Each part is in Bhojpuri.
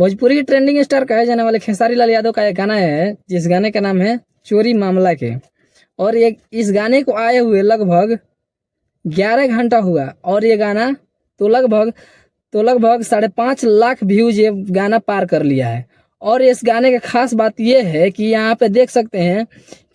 भोजपुरी की ट्रेंडिंग स्टार कहे जाने वाले खेसारी लाल यादव का एक गाना है, जिस गाने का नाम है चोरी मामला के। और ये इस गाने को आए हुए लगभग 11 घंटा हुआ और ये गाना तो लगभग 5.5 लाख व्यूज ये गाना पार कर लिया है। और इस गाने का खास बात ये है कि यहाँ पे देख सकते हैं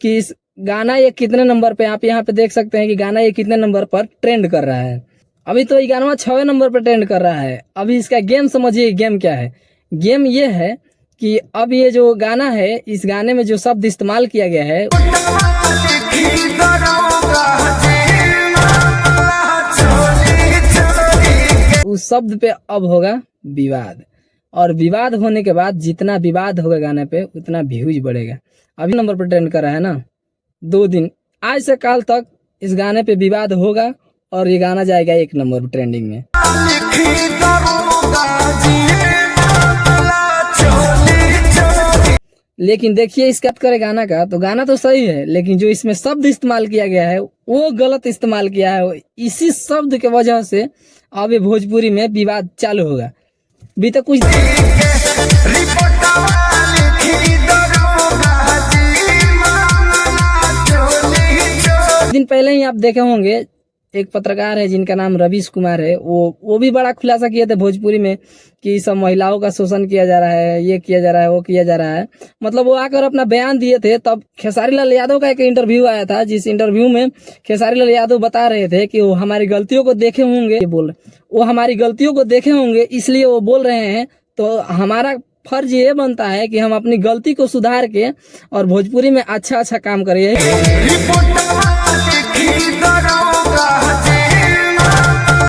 कि इस गाना ये कितने नंबर पे, आप यहाँ पे देख सकते हैं कि गाना ये कितने नंबर पर ट्रेंड कर रहा है। अभी तो ये गाना 6वें नंबर पर ट्रेंड कर रहा है। अभी इसका गेम समझिए, गेम क्या है। गेम ये है कि अब ये जो गाना है, इस गाने में जो शब्द इस्तेमाल किया गया है उस शब्द पे अब होगा विवाद। और विवाद होने के बाद जितना विवाद होगा गाने पे उतना व्यूज बढ़ेगा। अभी नंबर पर ट्रेंड कर रहा है ना, 2 दिन, आज से कल तक इस गाने पे विवाद होगा और ये गाना जाएगा 1 नंबर पर ट्रेंडिंग में। लेकिन देखिए इसका करे गाना का, तो गाना तो सही है लेकिन जो इसमें शब्द इस्तेमाल किया गया है वो गलत इस्तेमाल किया है। इसी शब्द के वजह से अब ये भोजपुरी में विवाद चालू होगा। अभी तक कुछ दिन पहले ही आप देखे होंगे, एक पत्रकार है जिनका नाम रवीश कुमार है, वो भी बड़ा खुलासा किए थे भोजपुरी में कि सब महिलाओं का शोषण किया जा रहा है, ये किया जा रहा है, वो किया जा रहा है। मतलब वो आकर अपना बयान दिए थे। तब खेसारी लाल यादव का एक इंटरव्यू आया था, जिस इंटरव्यू में खेसारी लाल यादव बता रहे थे कि वो हमारी गलतियों को देखे होंगे, वो हमारी गलतियों को देखे होंगे इसलिए वो बोल रहे हैं। तो हमारा फर्ज ये बनता है कि हम अपनी गलती को सुधार के और भोजपुरी में अच्छा काम करें।